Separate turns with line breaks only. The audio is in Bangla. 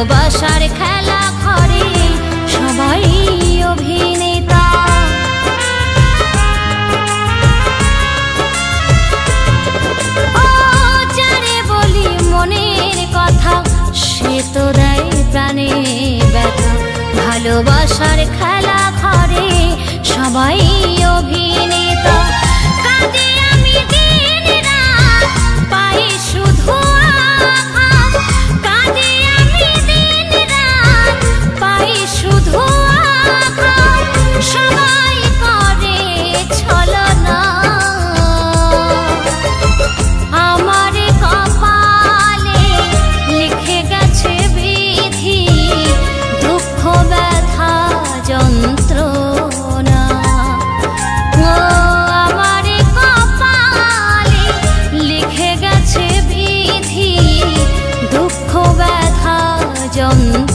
ভালোবাসার খেলা ঘরে সবাই অভিনেতা। ও যারে বলি মনের কথা সে তো দেয় প্রাণে ব্যথা। ভালোবাসার খেলা ঘরে সবাই অভিনেতা। কাঁদি আমি দিন রাত পাই শুধু আঘাত। কাঁদি আমি দিন রাত পাই শুধু আঘাত। সবাই করে ছলনা আমার কপালে লিখে গেছে বিধি। দুঃখ ব্যথা যন্ত্রণা ও আমার কপালে লিখে গেছে বিধি। দুঃখ ব্যথা যন্ত্রণা।